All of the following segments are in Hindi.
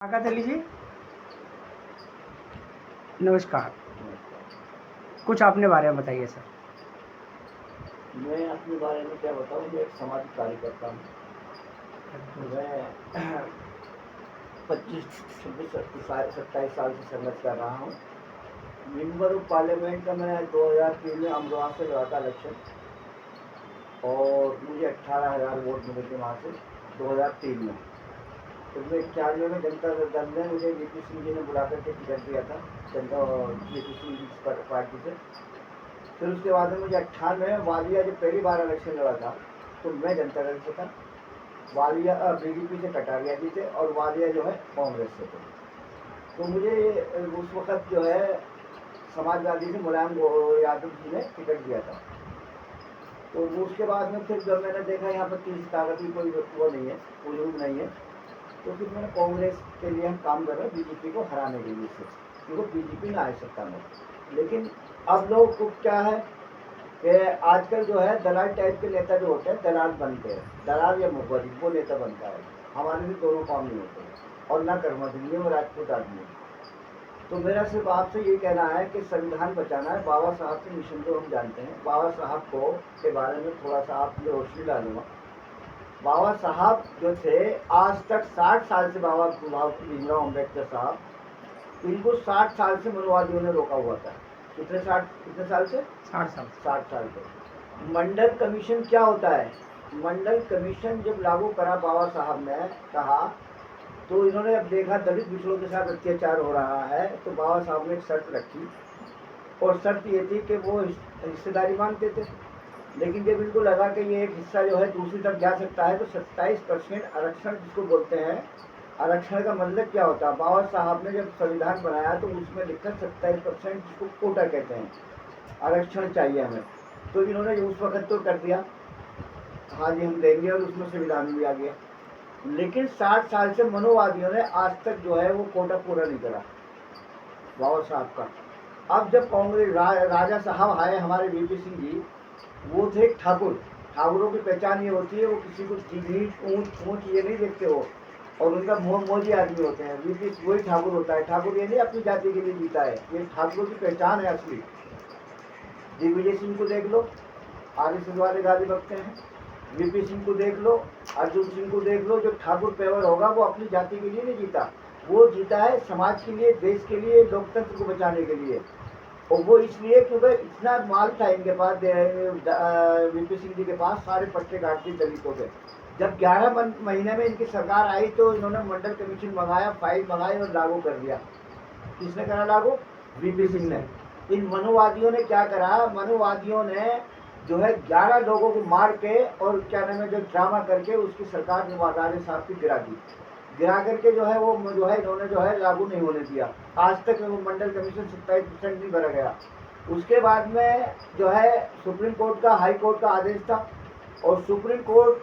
काका जी नमस्कार। कुछ अपने बारे में बताइए सर। मैं अपने बारे में क्या बताऊँ, मैं एक सामाजिक कार्यकर्ता हूँ। मैं 25, 26, 27 साल से संघर्ष कर रहा हूँ। मेंबर ऑफ पार्लियामेंट का मैं 2003 में अमरोहा से लड़ा था इलेक्शन और मुझे 18,000 वोट मिले थे वहाँ से 2003 में। तो मैं 91 में जनता दल ने मुझे वीपी सिंह जी ने बुला करके टिकट दिया था जनता वीपी सिंह पार्टी से। फिर उसके बाद में मुझे 98 में वालिया जब पहली बार इलेक्शन लड़ा था तो मैं जनता दल से था, वालिया बीजेपी से कटारिया जी थे और वालिया जो है कांग्रेस से थे। तो मुझे उस वक्त जो है समाजवादी से मुलायम यादव जी ने टिकट दिया था। तो उसके बाद में फिर जब मैंने देखा यहाँ पर तीस ताकत की कोई वो नहीं है, बुजुर्ग नहीं है, तो फिर मैंने कांग्रेस के लिए हम काम कर रहे हैं बीजेपी को हराने के लिए से, क्योंकि बीजेपी ना आए सत्ता में। लेकिन अब लोग को क्या है कि आजकल जो है दलाल टाइप के नेता जो होते हैं दलाल बनते हैं, दलाल या मुखबरी वो नेता बनता है। हमारे लिए दोनों काम नहीं होते और ना कर्मचारी और राजपूत आदमी। तो मेरा सिर्फ आपसे ये कहना है कि संविधान बचाना है। बाबा साहब के मिशन को हम जानते हैं, बाबा साहब को के बारे में थोड़ा सा आप ये रोशनी डालूंगा। बाबा साहब जो थे आज तक 60 साल से बाबा भीमराव अम्बेडकर साहब, इनको 60 साल से मनोवादियों ने रोका हुआ था। कितने साल से? 60 साल से। मंडल कमीशन क्या होता है? मंडल कमीशन जब लागू करा बाबा साहब ने कहा तो इन्होंने अब देखा दलित पिछड़ों के साथ अत्याचार हो रहा है, तो बाबा साहब ने एक शर्त रखी और शर्त ये थी कि वो हिस्सेदारी मांगते थे। लेकिन जब इनको लगा कि ये एक हिस्सा जो है दूसरी तरफ जा सकता है तो 27% आरक्षण जिसको बोलते हैं, आरक्षण का मतलब क्या होता है? बाबा साहब ने जब संविधान बनाया तो उसमें लिखा 27% जिसको कोटा कहते हैं, आरक्षण चाहिए हमें। तो इन्होंने उस वक्त तो कर दिया, हाँ जी हम देंगे, और उसमें संविधान भी आ गया। लेकिन 60 साल से मनोवादियों ने आज तक जो है वो कोटा पूरा नहीं करा बाबा साहब का। अब जब कांग्रेस राजा साहब आए हमारे वीपी सिंह जी, वो थे ठाकुर। ठाकुरों की पहचान ये होती है वो किसी को ऊंच ऊंच ये नहीं देखते हो, और उनका मोदी आदमी होते हैं। वीपी वही ठाकुर होता है। ठाकुर ये नहीं अपनी जाति के लिए जीता है, ये ठाकुरों की पहचान है असली। दिग्विजय सिंह को देख लो, आरएसएस वाले गाली बकते हैं। वीपी सिंह को देख लो, अर्जुन सिंह को देख लो। जो ठाकुर पेवर होगा वो अपनी जाति के लिए नहीं जीता, वो जीता है समाज के लिए, देश के लिए, लोकतंत्र को बचाने के लिए। और वो इसलिए क्योंकि इतना माल था इनके पास, वीपी सिंह जी के पास, सारे पट्टे काट दिए दलितों के। जब 11 महीने में इनकी सरकार आई तो इन्होंने मंडल कमीशन मंगाया, फाइल मंगाई और लागू कर दिया। किसने करा लागू? वीपी सिंह ने। इन मनोवादियों ने क्या करा? मनोवादियों ने जो है 11 लोगों को मार के और क्या नाम है जो ड्रामा करके उसकी सरकार नवाज साहब की गिरा दी। गिरा करके जो है वो जो है इन्होंने जो है लागू नहीं होने दिया। आज तक वो मंडल कमीशन 27% नहीं भरा गया। उसके बाद में जो है सुप्रीम कोर्ट का, हाई कोर्ट का आदेश था, और सुप्रीम कोर्ट,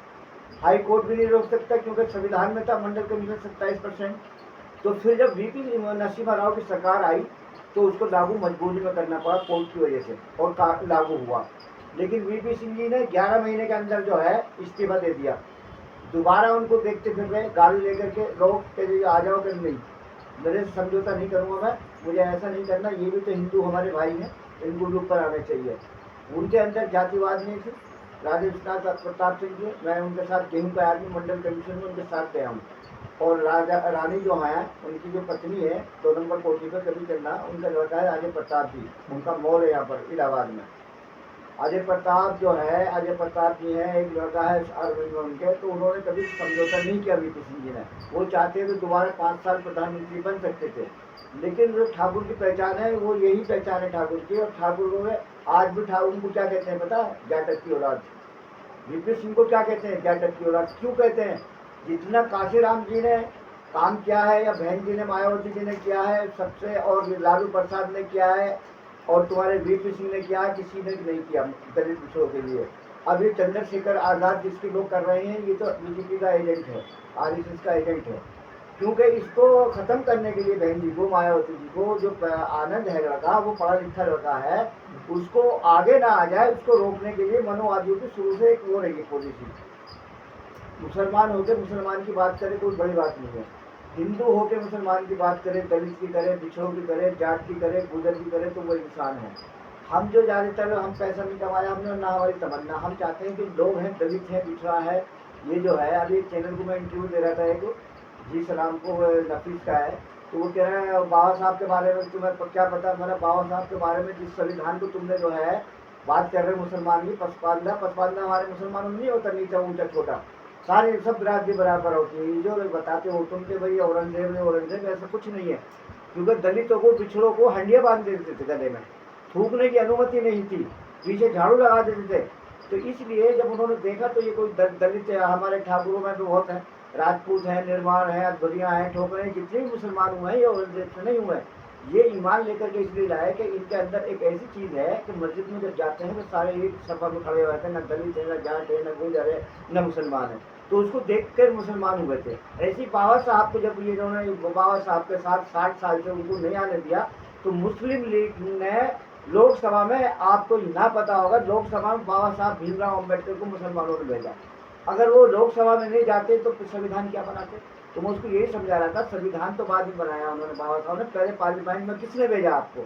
हाई कोर्ट भी नहीं रोक सकता क्योंकि संविधान में था मंडल कमीशन 27%। तो फिर जब वीपी नरसिम्हा राव की सरकार आई तो उसको लागू मजबूरी में करना पड़ा कोर्ट की वजह से, और लागू हुआ। लेकिन वीपी सिंह जी ने 11 महीने के अंदर जो है इस्तीफा दे दिया। दोबारा उनको देखते फिर रहे, गाड़ी लेकर के लोग के आ जाओ कर नहीं, मेरे से समझौता नहीं करूँगा मैं, मुझे ऐसा नहीं करना, ये भी तो हिंदू हमारे भाई हैं, इनको लुक पर आना चाहिए। उनके अंदर जातिवाद नहीं थी। राजेश प्रताप सिंह जी, मैं उनके साथ गेहूँ का आदमी मंडल कमीशन में उनके साथ गया हूँ। और राजा रानी जो है उनकी जो पत्नी है 2 नंबर कोठी पर कभी करना, उनका लड़का है अजय प्रताप जी, उनका मॉल है यहाँ पर इलाहाबाद में। अजय प्रताप जो है, अजय प्रताप जी हैं, एक लड़का है अरविंद में उनके, तो उन्होंने कभी समझौता नहीं किया वीपी सिंह जी ने। वो चाहते थे दोबारा 5 साल प्रधानमंत्री बन सकते थे। लेकिन जो ठाकुर की पहचान है वो यही पहचान है ठाकुर की, और ठाकुर में आज भी ठाकुर को क्या कहते हैं पता है? जाटक की औलाद। वीपी सिंह को क्या कहते हैं? जाटक की औलाद। क्यों कहते हैं? जितना काशीराम जी ने काम किया है, या बहन जी ने, मायावती जी ने किया है सबसे, और लालू प्रसाद ने किया है, और तुम्हारे वीपी सिंह ने किया, किसी ने नहीं किया दलित पिछड़ों के लिए। अब ये चंद्रशेखर आजाद जिसके लोग कर रहे हैं, ये तो बीजेपी का एजेंट है, आरएसएस का एजेंट है। क्योंकि इसको खत्म करने के लिए बहन जी को, मायावती जी को, जो आनंद है लड़का, वो पढ़ा लिखा लड़का है, उसको आगे ना आ जाए, उसको रोकने के लिए मनोवादियों की शुरू से एक वो रही पॉलिसी। मुसलमान होकर मुसलमान की बात करें कोई बड़ी बात नहीं है। हिंदू होकर मुसलमान की बात करे, दलित की करे, पिछड़ों की करे, जाट की करे, गुजर की करे, तो वो इंसान है। हम जो ज़्यादातर हम पैसा नहीं कमाया हमने, ना हमारी तमन्ना, हम चाहते हैं कि लोग हैं, दलित है, पिछड़ा है, ये जो है। अभी एक चैनल को मैं इंटरव्यू दे रहा था, एक जी सलाम को, नफीस का है, तो वो कह रहे हैं बाबा साहब के बारे में तुम्हें क्या पता। मैंने बाबा साहब के बारे में जिस संविधान को तुमने जो है बात कर रहे मुसलमान की, पसपानदा पसपानदा हमारे मुसलमानों में नहीं होता, नीचा ऊंचा छोटा, सारे सब बिरादरी बराबर होती है। ये जो बताते हो तुम के भाई औरंगजेब है औरंगजेब, ऐसा कुछ नहीं है। क्योंकि दलितों को, पिछड़ों को हंडिया बांध देते थे गले में, थूकने की अनुमति नहीं थी, पीछे झाड़ू लगा देते थे। तो इसलिए जब उन्होंने देखा तो ये कोई दलित हमारे ठाकुरों में तो बहुत है, राजपूत हैं, निर्माण है, अकबरियाँ हैं, ठोकरे, जितने भी मुसलमान हुए हैं ये औरंगजेब से नहीं हुए। ये ईमान लेकर के इसलिए लाए कि इनके अंदर एक ऐसी चीज़ है कि मस्जिद में जब जाते हैं तो सारे एक सफा में खड़े रहते हैं, न दलित है, न जाट है, न गुजर है, न मुसलमान है। तो उसको देखकर मुसलमान हुए थे। ऐसी बाबा साहब को जब ये इन्होंने बाबा साहब के साथ 60 साल से उनको नहीं आने दिया, तो मुस्लिम लीग ने लोकसभा में, आपको ना पता होगा, लोकसभा में बाबा साहब भीमराव अम्बेडकर को मुसलमानों ने भेजा। अगर वो लोकसभा में नहीं जाते तो संविधान क्या बनाते। तो मैं उसको यही समझा रहा था, संविधान तो बाद में बनाया उन्होंने बाबा साहब ने, पहले पार्लियामेंट में किसने भेजा आपको?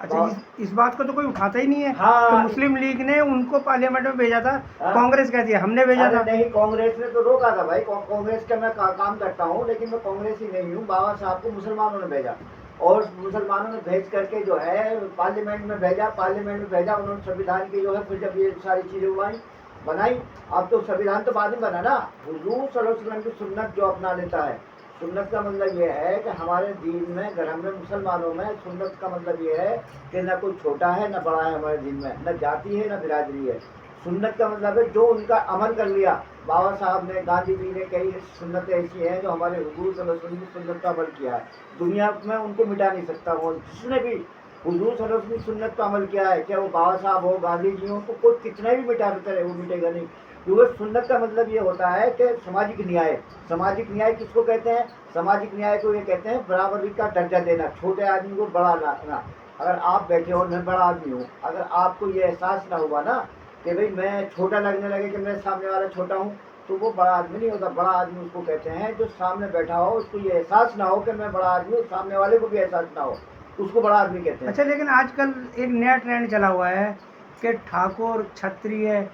अच्छा, इस बात को तो कोई उठाता ही नहीं है। हाँ, तो मुस्लिम लीग ने उनको पार्लियामेंट में भेजा था। हाँ, कांग्रेस कहती है हमने भेजा था। नहीं, कांग्रेस ने तो रोका था भाई। कांग्रेस का मैं काम करता हूँ, लेकिन मैं कांग्रेस ही नहीं हूँ। बाबा साहब को मुसलमानों ने भेजा, और मुसलमानों ने भेज करके जो है पार्लियामेंट में भेजा, उन्होंने संविधान की जो है, फिर जब ये सारी चीज़ें बनाई। अब तो संविधान तो बाद में बना ना। हुजूर सल्लल्लाहु अलैहि वसल्लम की सुन्नत जो अपना लेता है, सुन्नत का मतलब ये है कि हमारे दीन में, अगर हमें मुसलमानों में, सुन्नत का मतलब ये है कि न कोई छोटा है न बड़ा है हमारे दीन में, न जाति है न बिरादरी है। सुन्नत का मतलब है जो उनका अमल कर लिया। बाबा साहब ने, गांधी जी ने, कई सुन्नतें ऐसी हैं जो हमारे हुजूर सल्लल्लाहु अलैहि वसल्लम की सुन्नत का अमल किया है, दुनिया में उनको मिटा नहीं सकता। वो जिसने भी हुजूर सल्लल्लाहु अलैहि वसल्लम की सुन्नत का अमल किया है, चाहे वो बाबा साहब हो, गांधी जी हो, तो कोई कितना भी मिटा देता रहे, वो मिटेगा नहीं। क्योंकि सुन्नत का मतलब ये होता है कि सामाजिक न्याय। सामाजिक न्याय किसको कहते हैं? सामाजिक न्याय को ये कहते हैं बराबरी का दर्जा देना, छोटे आदमी को बड़ा लाना। अगर आप बैठे हो, मैं बड़ा आदमी हूँ, अगर आपको ये एहसास ना हुआ ना कि भाई मैं छोटा लगने लगे कि मैं सामने वाला छोटा हूँ, तो वो बड़ा आदमी नहीं होता। बड़ा आदमी उसको कहते हैं जो सामने बैठा हो, उसको ये एहसास ना हो कि मैं बड़ा आदमी हूँ, सामने वाले को भी एहसास ना हो, उसको बड़ा आदमी कहते हैं। अच्छा, लेकिन आजकल एक नया ट्रेंड चला हुआ है कि ठाकुर, क्षत्रिय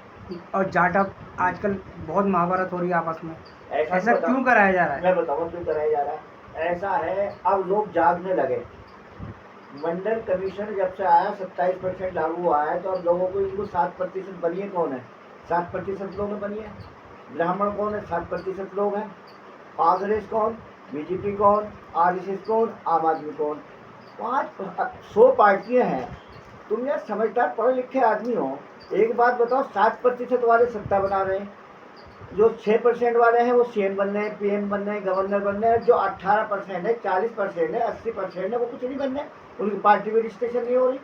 और जाटव, आजकल बहुत महाभारत हो रही है आपस में। ऐसा क्यों कराया जा रहा है? मैं बताऊँ क्यों कराया जा रहा है। ऐसा है, अब लोग जागने लगे। मंडल कमीशन जब से आया 27% लागू हुआ है, तो अब लोगों को, इनको 7% बनिए कौन है? 7% लोग बनिए। ब्राह्मण कौन है? 7% लोग हैं। कांग्रेस कौन? बीजेपी कौन? आरएसएस कौन? आम आदमी कौन? 100 पार्टियां हैं। तुम यार समझदार पढ़े लिखे आदमी हो, एक बात बताओ, 7% वाले सत्ता बना रहे हैं, जो 6% वाले हैं वो सीएम बन रहे हैं, पीएम बन रहे हैं, गवर्नर बन रहे हैं। जो 18% है, 40% है, 80% है, वो कुछ नहीं बन रहे, उनकी पार्टी में रजिस्ट्रेशन नहीं हो रही।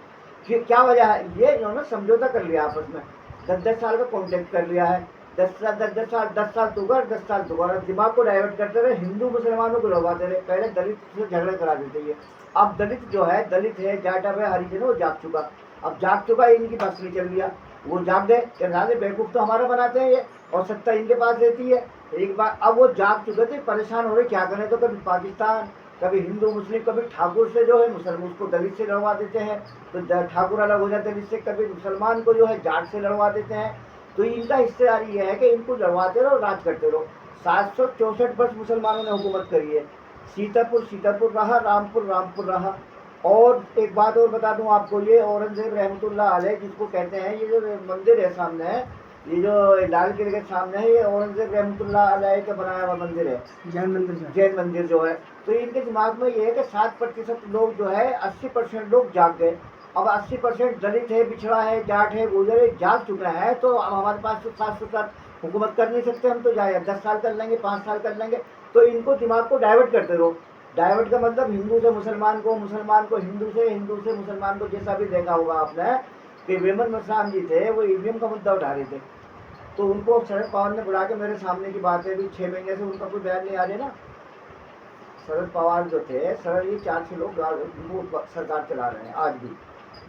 फिर क्या वजह है? ये इन्होंने समझौता कर लिया आपस में, 10-10 साल का कॉन्ट्रैक्ट कर लिया है। 10 साल तू कर, 10 साल तू कर, दिमाग को डाइवर्ट करते रहे, हिंदू मुसलमानों को लड़वाते रहे। पहले दलित से झगड़ा करा देते ये। अब दलित जो है, दलित है, जाटव है, हरिजन है, वो जाग चुका। अब जाग चुका, इनकी बस नहीं चल गया, वो जाग गए कि राजे बेवकूफ़ तो हमारा बनाते हैं ये, और सत्ता इनके पास रहती है। एक बार अब वो जाग चुके थे, परेशान हो रहे, क्या करें। तो कभी पाकिस्तान, कभी हिंदू मुस्लिम, कभी ठाकुर से जो है मुसलमान, उसको दलित से लड़वा देते हैं, तो ठाकुर अलग हो जाते हैं दलित से। कभी मुसलमान को जो है जाट से लड़वा देते हैं। तो इनका हिस्सेदारी ये है कि इनको लड़वाते रहो, राज करते रहो। 764 वर्ष मुसलमानों ने हुकूमत करी है। सीतापुर रहा, रामपुर रहा। और एक बात और बता दूं आपको, ये औरंगजेब रहमतुल्लाह अलैह जिसको कहते हैं, ये जो मंदिर है सामने है, ये जो लाल किले के सामने है, ये औरंगजेब रहमतुल्लाह अलैह का बनाया हुआ मंदिर है, जैन मंदिर जो है। तो इनके दिमाग में ये है कि 7% लोग जो है, 80% लोग जाग गए। अब 80% दलित है, पिछड़ा है, जाट है, गुजर है, जाग चुका है। तो अब हमारे पास तो 7 हुकूमत कर नहीं सकते हम, तो जाए 10 साल कर लेंगे, 5 साल कर लेंगे। तो इनको दिमाग को डाइवर्ट करते रहो। डाइवर्ट का मतलब हिंदू से मुसलमान को, मुसलमान को हिंदू से मुसलमान को। जैसा भी देखा होगा आपने कि वेमन मसाम जी थे, वो ईवीएम का मुद्दा उठा रहे थे, तो उनको शरद पवार ने बुला के, मेरे सामने की बात है, अभी 6 महीने से उनका कोई बयान नहीं आ रहा ना। शरद पवार जो थे, शरद, ये 4-6 लोग सरकार चला रहे हैं आज भी।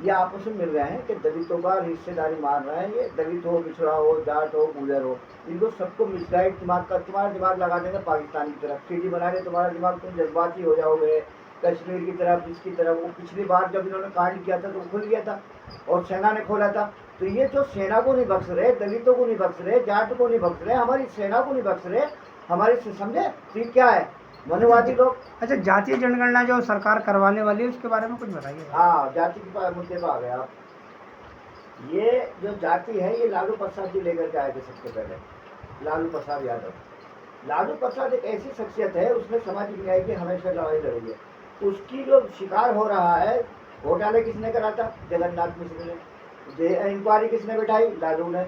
ये आपस में मिल गए हैं कि दलितों का हिस्सेदारी मार रहे हैं। ये दलित हो, पिछड़ा हो, जाट हो, गुजर हो, इनको सबको मिसगाइड तुम्हारा दिमाग लगा देंगे पाकिस्तान की तरफ, सीढ़ी बना के तुम्हारा दिमाग, तुम जज्बाती हो जाओगे कश्मीर की तरफ, इसकी तरफ। वो पिछली बार जब इन्होंने कांड किया था तो खुल गया था और सेना ने खोला था। तो ये जो सेना को नहीं बख्श रहे, दलितों को नहीं बख्श रहे, जाट को नहीं बख्श रहे, हमारी सेना को नहीं बख्श रहे, हमारी समझे। तो ये क्या है, मनोवादी लोग। अच्छा, जातीय जनगणना जो सरकार करवाने वाली है उसके बारे में कुछ बताइए। हाँ, जाति के मुद्दे पर आ गए आप। ये जो जाति है ये लालू प्रसाद जी लेकर के आए थे सबसे पहले, लालू प्रसाद यादव। लालू प्रसाद एक ऐसी शख्सियत है, उसने सामाजिक न्याय की हमेशा लड़ाई लड़ी है। उसकी जो शिकार हो रहा है, घोटाले किसने करा था, जगन्नाथ मिश्र ने। इंक्वायरी किसने बैठाई, लालू ने।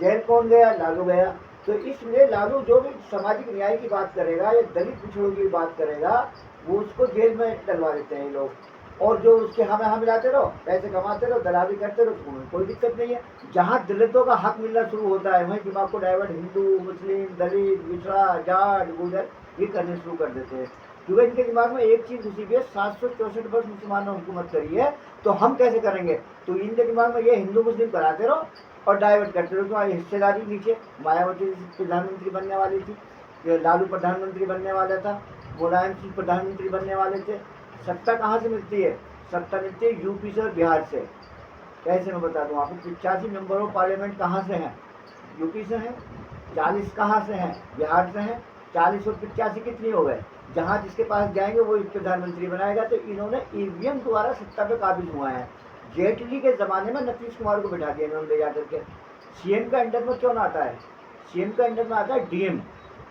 जेल कौन गया, लालू गया। तो इसलिए लालू जो भी सामाजिक न्याय की बात करेगा या दलित पिछड़ों की बात करेगा, वो उसको जेल में डलवा देते हैं लोग। और जो उसके हम मिलाते रहो, पैसे कमाते रहो, दलाली करते रहो, तो कोई दिक्कत नहीं है। जहाँ दलितों का हक मिलना शुरू होता है वहीं दिमाग को डाइवर्ट हिंदू, मुस्लिम, दलित, पिछड़ा, जाट, गुजर ये करने शुरू कर देते हैं। क्योंकि इनके दिमाग में एक चीज घुसी हुई है, 764 वर्ष मुसलमानों ने हुकूमत करी है, तो हम कैसे करेंगे। तो इनके दिमाग में ये हिंदू मुस्लिम कराते रहो और डाइवर्ट करते रहो। तुम्हारी हिस्सेदारी नीचे, मायावती प्रधानमंत्री बनने वाली थी, लालू प्रधानमंत्री बनने वाला था, मुलायम सिंह प्रधानमंत्री बनने वाले थे। सत्ता कहाँ से मिलती है, सत्ता मिलती है यूपी से और बिहार से। कैसे मैं बता दूं आपको, 85 मेंबर ऑफ पार्लियामेंट कहाँ से हैं, यूपी से हैं। 40 कहाँ से हैं, बिहार से हैं। 40 और 85 कितनी हो गए, जहाँ जिसके पास जाएंगे वो प्रधानमंत्री बनाएगा। तो इन्होंने ईवीएम द्वारा सत्ता पे काबिज हुआ है। जेटली के ज़माने में नीतीश कुमार को बिठा दिया इन्होंने ले जाकर के। सीएम का अंडर में क्यों ना आता है, सीएम का अंडर में आता है डीएम,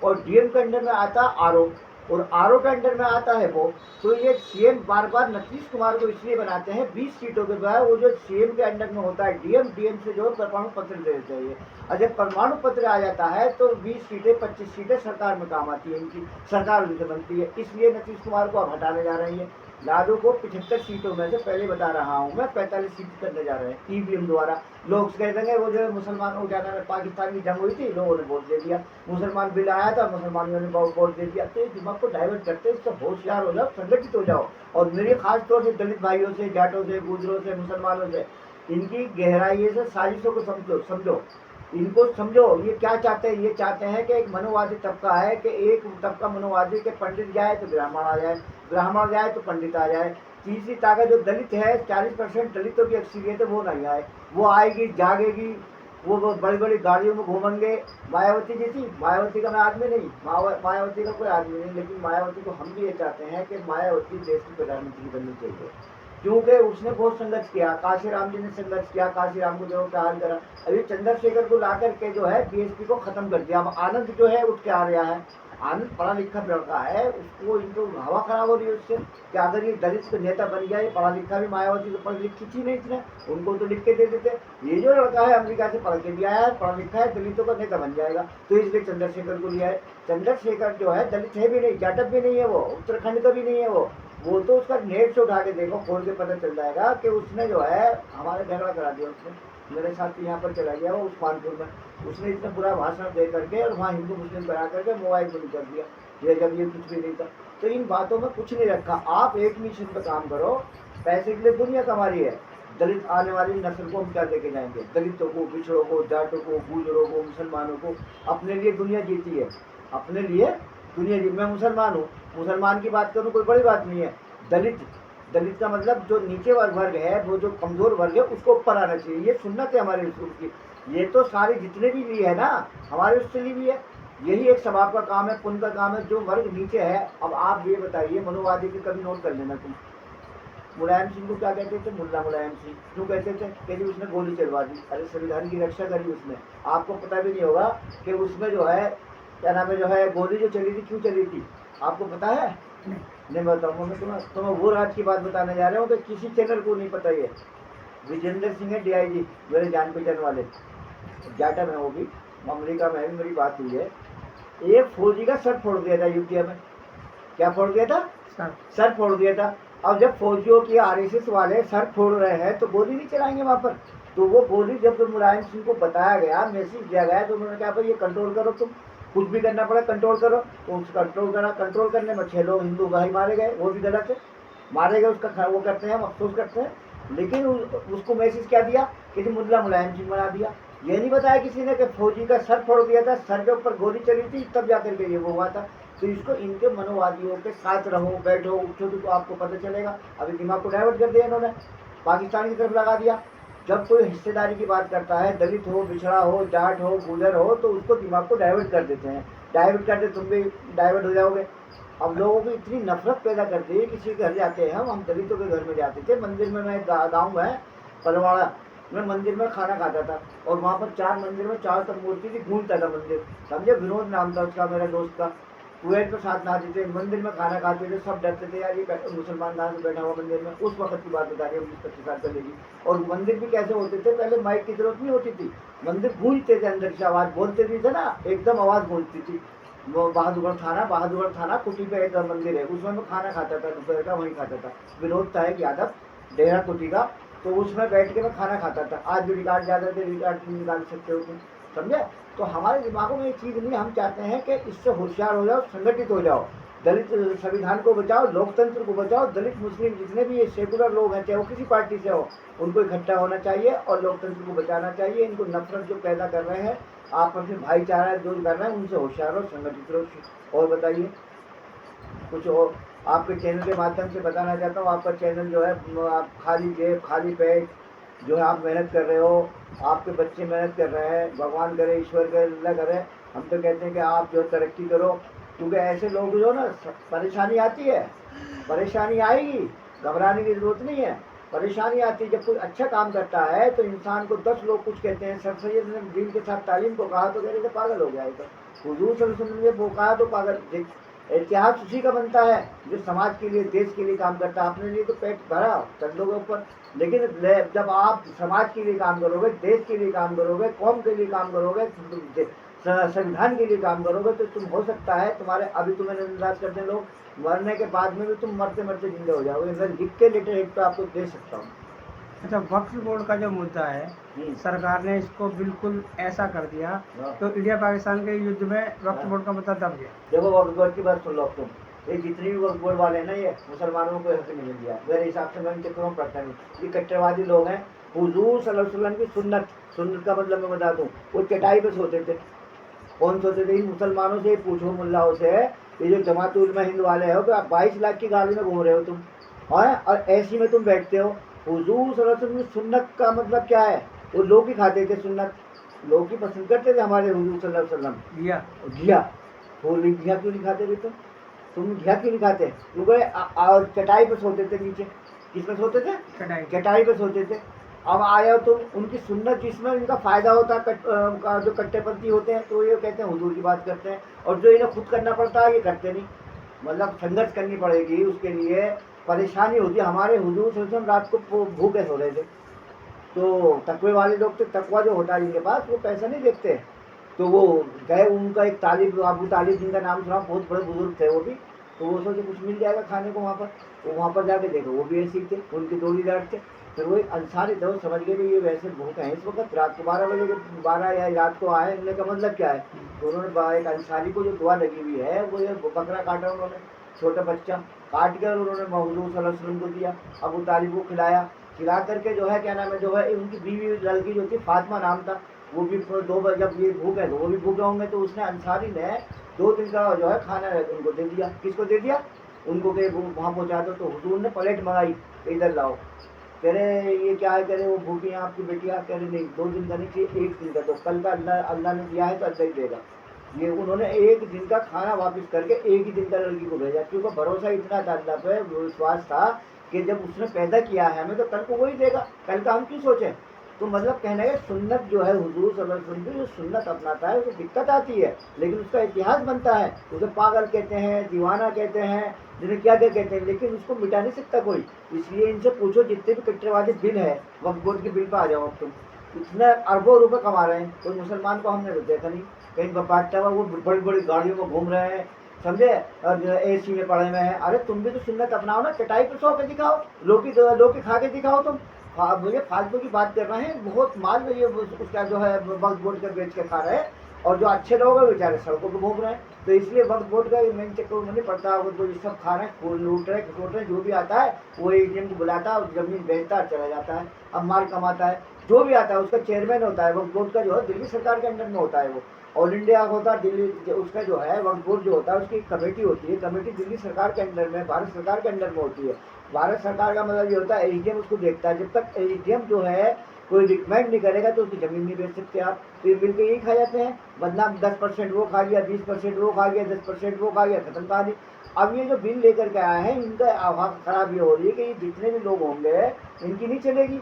और डीएम के अंडर में आता है आरओ, और आरओ के अंडर में आता है वो। तो ये सीएम बार बार नीतीश कुमार को इसलिए बनाते हैं 20 सीटों के द्वारा। वो जो सीएम के अंडर में होता है डीएम, डीएम से जो परमाणु पत्र देना चाहिए। और जब परमाणु पत्र आ जाता है तो 20 सीटें 25 सीटें सरकार में काम आती है, इनकी सरकार उनसे बनती है। इसलिए नीतीश कुमार को अब हटाने जा रही है। लालू को 75 सीटों में से, पहले बता रहा हूँ मैं, 45 सीट करने जा रहे हैं ईवीएम द्वारा। लोग कह देंगे वो जो मुसलमानों जाना में पाकिस्तान की जंग हुई थी, लोगों ने वोट दे दिया, मुसलमान बिल आया था, मुसलमानों ने वोट दे दिया। तो दिमाग को डाइवर्ट करते, इससे होशियार हो जाओ, संगठित हो जाओ। और मेरी खास तौर से दलित भाइयों से, जाटों से, गुजरों से, मुसलमानों से, इनकी गहराई से साजिशों को समझो, इनको समझो। ये क्या चाहते हैं, ये चाहते हैं कि एक मनोवादी तबका है, कि एक तबका मनोवादी के पंडित जाए तो ब्राह्मण आ जाए, ब्राह्मण जाए तो पंडित आ जाए। तीसरी ताकत जो दलित है, 40% दलितों की अक्सरियत है, वो नहीं आए। वो आएगी, जागेगी, वो बड़ी बड़ी गाड़ियों में घूमेंगे। मायावती जी थी, मायावती का मैं आदमी नहीं, मायावती का कोई आदमी नहीं, लेकिन मायावती को हम भी ये चाहते हैं कि मायावती देश की प्रधानमंत्री बननी चाहिए। क्योंकि उसने बहुत संघर्ष किया, काशीराम जी ने संघर्ष किया, काशीराम को जो हाल करा। अभी चंद्रशेखर को ला करके जो है बीएसपी को खत्म कर दिया। अब आनंद जो है उठ के आ रहा है, आनंद पढ़ा लिखा लड़का है, उसको इनको हवा खराब हो रही है उससे कि अगर ये दलित के नेता बन गया। ये पढ़ा लिखा भी, मायावती तो पढ़ी लिखी थी नहीं इतने, उनको तो लिख के दे देते। ये जो लड़का है अमेरिका से पढ़ के भी आया है, पढ़ा लिखा है, दलितों का नेता बन जाएगा, तो इसलिए चंद्रशेखर को लिया है। चंद्रशेखर जो है दलित है भी नहीं, जाटव भी नहीं है, वो उत्तराखंड का भी नहीं है। वो तो उसका नेट से उठा के देखो, खोल के पता चल जाएगा कि उसने जो है हमारे झगड़ा करा दिया। उसने मेरे साथ यहाँ पर चला गया वो उस्मानपुर में, उसने इतना बुरा भाषण दे करके और वहाँ हिंदू मुस्लिम करा करके मोबाइल बंद कर दिया, ये जब ये कुछ भी नहीं था। तो इन बातों में कुछ नहीं रखा। आप एक मिशन पर काम करो, पैसे के लिए दुनिया कमा रही है। दलित आने वाली नस्ल को हम क्या देके जाएंगे, दलितों को, पिछड़ों को, जाटों को, गुजरों को, मुसलमानों को। अपने लिए दुनिया जीती है, अपने लिए दुनिया जी। मैं मुसलमान हूँ, मुसलमान की बात करूँ कोई बड़ी बात नहीं है। दलित, दलित का मतलब जो नीचे वर्ग है, वो जो कमजोर वर्ग है, उसको ऊपर आना चाहिए। ये सुन्नत है हमारे रसूल की। ये तो सारे जितने भी लिए है ना, हमारे उससे ली भी है। यही एक सवाब का काम है, पुण्य का काम है, जो वर्ग नीचे है। अब आप ये बताइए, मनोवादी के कभी नोट कर लेना तुम, मुलायम सिंह को क्या कहते थे, मुल्ला मुलायम सिंह क्यों कहते थे, क्योंकि उसने गोली चलवा दी। अरे संविधान की रक्षा करी उसने, आपको पता भी नहीं होगा कि उसमें जो है क्या नाम है, जो है गोली जो चली थी क्यों चली थी, आपको पता है? नहीं बताऊँगा मैं तुम्हें वो राज की बात बताने जा रहा हूँ कि किसी चैनल को नहीं पता। ये विजेंद्र सिंह है, डीआईजी, मेरे जान पहचान वाले, जाटा में, वो भी अमेरिका में भी मेरी बात हुई है। एक फौजी का सर फोड़ दिया था यूपी में। क्या फोड़ दिया था? सर फोड़ दिया था। अब जब फौजियों की आरएसएस वाले सर फोड़ रहे हैं तो गोली नहीं चलाएंगे वहां पर। तो वो गोली जब मुलायम सिंह को बताया गया, मैसेज दिया गया, तो उन्होंने कहा भाई ये कंट्रोल करो, तुम कुछ भी करना पड़ा कंट्रोल करो। तो उस कंट्रोल करा, कंट्रोल करने में 6 लोग हिंदू भाई मारे गए, वो भी गलत है, मारे गए, उसका वो करते हैं, हम अफसोस करते हैं। लेकिन उसको मैसेज क्या दिया कि जी मुल्ला मुलायम सिंह बना दिया। ये नहीं बताया किसी ने कि फौजी का सर फोड़ दिया था, सर के ऊपर गोली चली थी, तब जाकर के ये वो हुआ था। तो इसको इनके मनोवादियों के साथ रहो, बैठो, उठो तो आपको पता चलेगा। अभी दिमाग को डाइवर्ट कर दिया इन्होंने, पाकिस्तान की तरफ लगा दिया। जब कोई हिस्सेदारी की बात करता है, दलित हो, बिछड़ा हो, जाट हो, गुजर हो, तो उसको दिमाग को डाइवर्ट कर देते हैं। डाइवर्ट करते तुम भी डाइवर्ट हो जाओगे। अब लोगों को इतनी नफरत पैदा करती है। किसी के घर जाते हैं, हम दलितों के घर में जाते थे, मंदिर में, मैं गाँव है पलवाड़ा, मैं मंदिर में खाना खाता था और वहाँ पर 4 मंदिर में 4 तब मूर्ति थी, घूमता था मंदिर, समझे। विनोद नाम था उसका, मेरे दोस्त का। कुवैत में साथ नहाते थे, मंदिर में खाना खाते थे, सब डरते थे यार ये मुसलमान कहाँ से बैठा हुआ मंदिर में। उस वक्त की बात बता रही है, 20-25 साल पहले की। और मंदिर भी कैसे होते थे, पहले माइक की जरूरत नहीं होती थी, मंदिर गूंजते थे, अंदर से आवाज़ बोलते भी थे ना, एकदम आवाज़ गूंजती थी। वो बहादुरगढ़ थाना कुटी पे एक मंदिर है, उसमें मैं खाना खाता था, दोपहर का वहीं खाता था। विनोद था एक यादव, डेरा कुटी का, तो उसमें बैठ के मैं खाना खाता था। आज भी रिकॉर्ड ज़्यादा थे, रिकॉर्ड निकाल सकते हो तुम, समझे। तो हमारे दिमागों में ये चीज़ नहीं, हम चाहते हैं कि इससे होशियार हो जाओ, संगठित हो जाओ, दलित संविधान को बचाओ, लोकतंत्र को बचाओ। दलित मुस्लिम जितने भी ये सेकुलर लोग हैं, चाहे वो किसी पार्टी से हो, उनको इकट्ठा होना चाहिए और लोकतंत्र को बचाना चाहिए। इनको नफरत जो पैदा कर रहे हैं, आपस में भाईचारा जो कर रहे हैं, उनसे होशियार हो, संगठित रहो। और बताइए कुछ और आपके चैनल के माध्यम से बताना चाहता हूँ। आपका चैनल जो है, आप खाली जेब खाली पेट जो है आप मेहनत कर रहे हो, आपके बच्चे मेहनत कर रहे हैं, भगवान करे, ईश्वर करे, अल्लाह करे। हम तो कहते हैं कि आप जो तरक्की करो, क्योंकि ऐसे लोग जो ना, परेशानी आती है, परेशानी आएगी, घबराने की ज़रूरत नहीं है। परेशानी आती है, जब कोई अच्छा काम करता है तो इंसान को 10 लोग कुछ कहते हैं। सर सैयद ने दीन के साथ तालीम को कहा तो कह रहे थे पागल हो गया है। तो हुजूर सल्लल्लाहु अलैहि वसल्लम ने वो कहा तो पागल। इतिहास उसी का बनता है जो समाज के लिए, देश के लिए काम करता है। अपने लिए तो पेट भरा चंदों के ऊपर, लेकिन जब आप समाज के लिए काम करोगे, देश के लिए काम करोगे, कौम के लिए काम करोगे, संविधान के लिए काम करोगे, तो तुम हो सकता है तुम्हारे, अभी तुम्हें नजरअंदाज करते हैं लोग, मरने के बाद में भी तुम मरते मरते जिंदे हो जाओगे। मैं लिख के लेटर हेड पे आपको दे सकता हूँ। अच्छा, वक्फ बोर्ड का जो मुद्दा है, सरकार ने इसको बिल्कुल ऐसा कर दिया तो इंडिया पाकिस्तान के युद्ध में वक्फ बोर्ड का मुद्दा दब गया। देखो वक्फ बोर्ड की बात सुन लो तुम, ये जितनी भी वक्फ बोर्ड वाले हैं ना, ये मुसलमानों को हक नहीं दिया। मेरे हिसाब से मैं इनके क्यों पढ़ता नहीं, ये कट्टरवादी लोग हैं। हुजूर सल्लल्लाहु अलैहि वसल्लम की सुन्नत का मतलब मैं बता दूं, वो चटाई पे सोते थे। कौन सोते थे? मुसलमानों से पूछो, मुल्लाओं से। ये जो जमात उलमा हिंद वाले हो, तो आप 22 लाख की गाड़ी में घूम रहे हो तुम, और ऐसी में तुम बैठते हो। हुजूर सल्लल्लाहु अलैहि वसल्लम की सुन्नत का मतलब क्या है? वो लोग ही खाते थे सुन्नत, लोग ही पसंद करते थे हमारे हुजूर सल्लल्लाहु अलैहि वसल्लम। घिया घिया क्यों नहीं खाते थे तुम घिया क्यों नहीं खाते? क्योंकि और चटाई पे सोते थे नीचे। किस पे सोते थे? चटाई पे सोते थे। अब आया तो उनकी सुन्नत जिसमें इनका फ़ायदा होता है, जो कट्टेपंथी होते हैं, तो ये कहते हैं हुजूर की बात करते हैं, और जो इन्हें खुद करना पड़ता है ये करते नहीं। मतलब संघर्ष करनी पड़ेगी, उसके लिए परेशानी होती है। हमारे हुजूर सल्लल्लाहु अलैहि वसल्लम रात को भूखे सो रहे थे, तो तकवे वाले लोग, तो तकवा जो होता है जिनके पास, वो पैसा नहीं देखते। तो वो गए, उनका एक तालिब, अबू तालिब जिनका नाम सुना, बहुत बड़े बुजुर्ग थे वो भी। तो वो सोचे कुछ मिल जाएगा खाने को वहाँ पर, तो वहाँ पर जाके देखो वो भी ऐसे ही थे, उनके जोड़ीदार थे। फिर वो एक अंसारी थे, वो समझ गए कि ये वैसे भूखे हैं इस वक्त, रात को 12 बजे, 12 या रात को आए, इनने का मतलब क्या है? तो उन्होंने एक अंसारी को जो दुआ लगी हुई है, वो ये बकरा काटा उन्होंने, छोटा बच्चा काट कर उन्होंने हुजूर सल्लल्लाहु अलैहि वसल्लम को दिया, अबू तालिब को खिलाया। खिला करके जो है, क्या नाम है, जो है उनकी बीवी लड़की जो थी, फातिमा नाम था, वो भी 2 बजे, जब ये भूखे तो वो भी भूखे होंगे, तो उसने अंसारी ने 2 दिन का जो है खाना उनको दे दिया। किसको दे दिया? उनको के वहाँ पहुँचा दो। तो हुजूर ने प्लेट मंगाई, इधर लाओ। कह रहे ये क्या है? कह रहे वो भूखी हैं आपकी बेटियाँ। कह रहे नहीं, 2 दिन का नहीं चाहिए, 1 दिन का। तो कल का अल्लाह ने दिया है तो अल्लाह ही देगा। ये उन्होंने 1 दिन का खाना वापस करके 1 ही दिन का लड़की को भेजा, क्योंकि भरोसा इतना था अल्लाह पे, विश्वास था कि जब उसने पैदा किया है हमें, तो कल को वही देगा, कल का हम क्यों सोचें। तो मतलब कहना है, सुन्नत जो है हुजूर सल्लल्लाहु अलैहि वसल्लम की, जो सुन्नत अपनाता है उसे दिक्कत आती है, लेकिन उसका इतिहास बनता है। उसे पागल कहते हैं, दीवाना कहते हैं, जिन्हें क्या क्या कहते हैं, लेकिन उसको मिटा नहीं सकता कोई। इसलिए इनसे पूछो, जितने भी कट्टरवादी बिल है, वक्फ बोर्ड के बिल पर आ जाओ अब तुम। इतने अरबों रुपए कमा रहे हैं, कोई मुसलमान को हमने तो देखा नहीं कहीं बांटता हुआ, वो बड़ी बड़ी गाड़ियों में घूम रहे हैं, समझे, और जो AC में पड़े हुए हैं। अरे तुम भी तो सुन्नत अपनाओ ना, चटाई पर सो के दिखाओ, लोकी खा के दिखाओ तुम। मुझे फालतू की बात कर रहे हैं, बहुत माल ये उसका जो है वक्फ बोर्ड का बेच के खा रहे हैं, और जो अच्छे लोग हैं बेचारे सड़कों पर घूम रहे हैं। तो इसलिए वक्त बोर्ड का मेन चक्कर उन्होंने पड़ता है, वो सब खा रहे हैं, लूट रहे खसोट रहे, जो भी आता है वो एटीएम को बुलाता है और जमीन बेचता है चला जाता है, अब माल कमाता है। जो भी आता है उसका चेयरमैन होता है, वक्त बोर्ड का जो है दिल्ली सरकार के अंडर में होता है, वो ऑल इंडिया होता है दिल्ली, उसका जो है वक्त बोर्ड जो होता है उसकी कमेटी होती है, कमेटी दिल्ली सरकार के अंडर में, भारत सरकार के अंडर में होती है। भारत सरकार का मतलब ये होता है एडीएम उसको देखता है, जब तक एडीएम जो है कोई रिकमेंड नहीं करेगा तो उसकी ज़मीन नहीं बेच सकते आप। तो ये बिल के यही खा जाते हैं, बदनाम 10% वो खा गया, 20% वो खा गया, 10% वो खा गया, खत्म कहानी। अब ये जो बिल लेकर के आए हैं इनका आवाज़ खराब ये हो रही है कि ये जितने भी लोग होंगे इनकी नहीं चलेगी,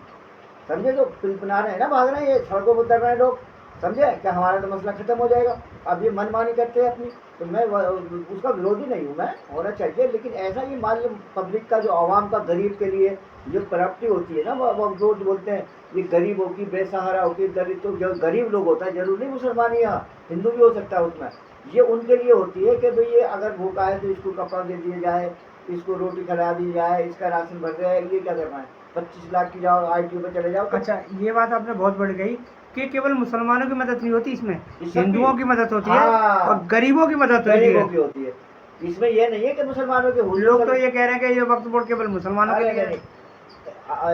समझे, तो पिलपना रहे हैं ना, भाग रहे हैं, ये सड़कों पर उतर रहे हैं लोग, समझे, क्या हमारा तो मसला खत्म हो जाएगा। अब ये मनमानी करते हैं अपनी, तो मैं उसका विरोधी नहीं हूँ, मैं होना चाहिए, लेकिन ऐसा ही मान लो पब्लिक का जो आवाम का गरीब के लिए जो प्रॉपर्टी होती है ना, वो रोज बोलते हैं ये गरीबों की, बेसहारा की, दलित, तो जो गरीब लोग होता है, जरूर नहीं मुसलमान या हिंदू भी हो सकता है उसमें, ये उनके लिए होती है कि भाई ये अगर भूखा है तो इसको कपड़ा दे दिया जाए, इसको रोटी खिला दी जाए, इसका राशन भर रहा है, ये क्या करना है, 25 लाख की जाओ ITO पे चले जाओ। अच्छा, ये बात आपने बहुत बढ़ गई कि केवल मुसलमानों की मदद नहीं होती इसमें, इसमें हिंदुओं की मदद होती है हाँ, और गरीबों की मदद होती गरीबों है। की होती है, इसमें ये नहीं है कि मुसलमानों के लोग तो ये कह रहे हैं कि ये वक्त बोर्ड केवल मुसलमानों के अरे लिए है। नहीं,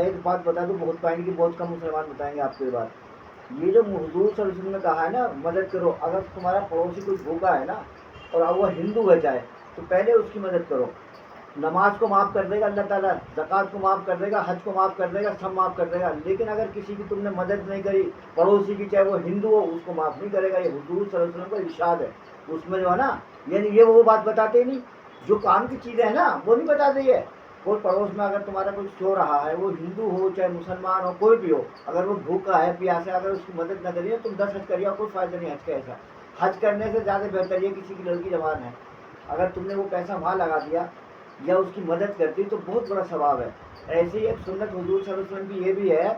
एक बात बता दूं, बहुत पाएंगे कि बहुत कम मुसलमान बताएंगे आपको ये बात, ये जो हुजूर सल्लल्लाहु अलैहि वसल्लम ने कहा है ना मदद करो, अगर तुम्हारा पड़ोसी कोई भूखा है ना और अब वो हिंदू है चाहे, तो पहले उसकी मदद करो, नमाज को माफ़ कर देगा अल्लाह ताला, ज़कात को माफ़ कर देगा, हज को माफ़ कर देगा, सब माफ़ कर देगा। लेकिन अगर किसी की तुमने मदद नहीं करी पड़ोसी की, चाहे वो हिंदू हो, उसको माफ़ नहीं करेगा। ये हुजूर सल्लल्लाहु अलैहि वसल्लम का इरशाद है, उसमें जो है ना, यानी ये वो बात बताते ही नहीं, जो काम की चीज़ें है ना वो नहीं बताते। ये कोई पड़ोस में अगर तुम्हारा कोई सो रहा है, वो हिंदू हो चाहे मुसलमान हो, कोई भी हो, अगर वो भूखा है प्यासा है, अगर उसकी मदद न करिए, तुम 10 हज करिए, कोई फ़ायदा नहीं हज का। ऐसा हज करने से ज़्यादा बेहतर है किसी की लड़की जवान है, अगर तुमने वो पैसा वहाँ लगा दिया या उसकी मदद करती तो बहुत बड़ा सवाब है। ऐसे ही एक सुन्नत हुजूर सल्लल्लाहु अलैहि वसल्लम की ये भी है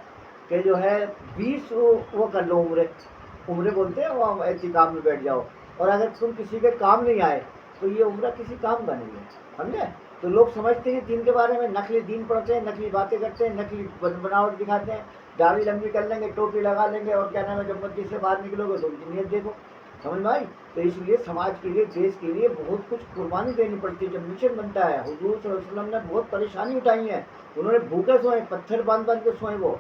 कि जो है 20 वो कर लो, उम्रे बोलते हैं, वो एहतिकाम में बैठ जाओ, और अगर तुम किसी के काम नहीं आए तो ये उम्र किसी काम का नहीं है, समझे। तो लोग समझते हैं दीन के बारे में, नकली दीन पढ़ते हैं, नकली बातें करते हैं, नकली बनावट दिखाते हैं, दाढ़ी लंबी कर लेंगे, टोपी लगा लेंगे, और क्या नाम है, जब मस्जिद से बाहर निकलोगे तो उनकी नीयत देखो, समझ में आई। तो इसलिए समाज के लिए, देश के लिए बहुत कुछ कुर्बानी देनी पड़ती है जब मिशन बनता है। हुजूर सल्लल्लाहु अलैहि वसल्लम ने बहुत परेशानी उठाई है, उन्होंने भूखे सोए, पत्थर बांध बांध के सोए, वो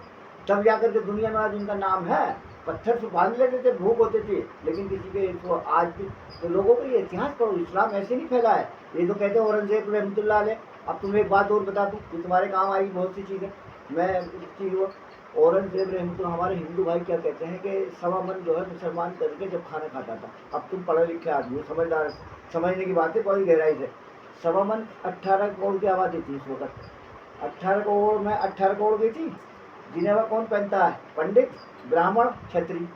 तब जाकर के दुनिया में आज उनका नाम है। पत्थर से बांध लेते थे, भूख होते थे, लेकिन किसी के तो आज भी तो लोगों को ये इतिहास पढ़ो, इस्लाम ऐसे नहीं फैला है। ये तो कहते हैं औरंगजेब रहमतुल्लाह अलैह। अब तुम्हें एक बात और बता दूँ कि तुम्हारे काम आएगी बहुत सी चीज़ें, मैं चीज़ वो औरंगजेब रहमतुल्लाह, हमारे हिंदू भाई क्या कहते हैं कि सवा मन जो है मुसलमान करके जब खाना खाता था। अब तुम पढ़े लिखे आदमी हो, समझदार, समझने की बात है बड़ी गहराई से। सवा मन 18 करोड़ की आबादी थी उस वक्त, 18 करोड़ में 18 करोड़ की थी। जिनेवा कौन पहनता है? पंडित, ब्राह्मण, क्षत्रिय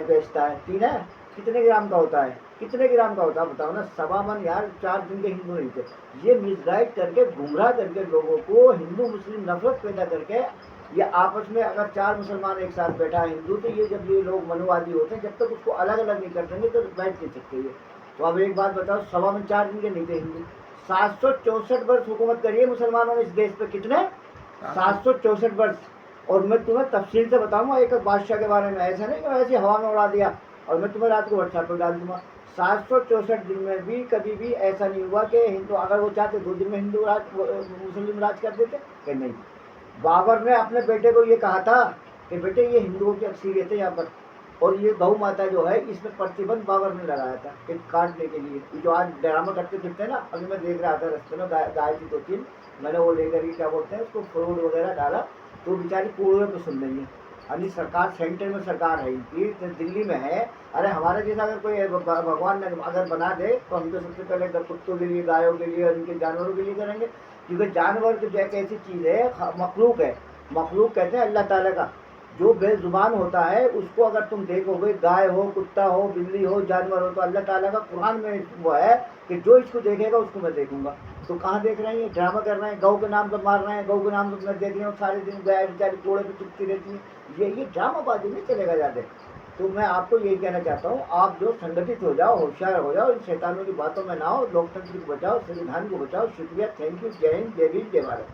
बेचता है। तीन है, कितने ग्राम का होता है, कितने ग्राम का होता है बताओ ना। सवा मन यार, 4 दिन के हिंदू नहीं थे। ये मिसगाइड करके, गुमराह करके लोगों को हिंदू मुस्लिम नफरत पैदा करके, ये आपस में अगर 4 मुसलमान एक साथ बैठा है हिंदू, तो ये जब ये लोग मनोवादी होते हैं, जब तक उसको अलग अलग नहीं कर देंगे तो बैठ नहीं सकते ये। तो अब एक बात बताओ, सवा मन 4 दिन के नहीं थे हिंदू। 764 वर्ष हुकूमत करिए मुसलमानों ने इस देश पे, कितने? 764 वर्ष। और मैं तुम्हें तफसील से बताऊंगा एक एक बादशाह के बारे में, ऐसा नहीं कि ऐसी हवा में उड़ा दिया, और मैं तुम्हें रात को व्हाट्सएप पर डाल दूंगा। 764 दिन में भी कभी भी ऐसा नहीं हुआ कि हिंदू, अगर वो चाहते 2 दिन में हिंदू राज मुस्लिम राज कर देते, कि नहीं। बाबर ने अपने बेटे को ये कहा था कि बेटे ये हिंदुओं की अक्सरियत है यहाँ पर, और ये गौ माता जो है इसमें प्रतिबंध बाबर ने लगाया था कि काटने के लिए। जो आज ड्रामा करते फिरते हैं ना, अभी मैं देख रहा था रास्ते में गाय थी 2-3, मैंने वो लेकर के क्या बोलते हैं उसको, फ्रूट वगैरह डाला, तो बेचारी पूरे पे सुन रही है। अभी सरकार, सेंटर में सरकार है इनकी, तो दिल्ली में है। अरे हमारे जैसा अगर कोई भगवान ने अगर बना दे तो हम तो सबसे पहले कुत्तों के लिए, गायों के लिए और इनके जानवरों के लिए करेंगे, क्योंकि जानवर तो एक ऐसी चीज़ है, मखलूक है। मखलूक कहते हैं अल्लाह ताला का, जो बेजुबान होता है उसको अगर तुम देखोगे, गाय हो, कुत्ता हो, बिल्ली हो, जानवर हो, तो अल्लाह ताला का कुरान में वो है कि जो इसको देखेगा उसको मैं देखूंगा। तो कहाँ देख रहे हैं, ये ड्रामा कर रहे हैं, गौ के नाम पर मार रहे हैं, गौ के नाम पर मैं देख रही हूँ सारे दिन गाय बेचारी कोड़े पे चुपती रहती है। ये ड्रामाबाजी नहीं चलेगा ज़्यादा। तो मैं आपको यही कहना चाहता हूँ, आप जो संगठित हो जाओ, होशियार हो जाओ, इन शैतानों की बातों में ना हो, लोकतंत्र को बचाओ, संविधान को बचाओ। शुक्रिया, थैंक यू, जय हिंद, जय भीम, जय भारत।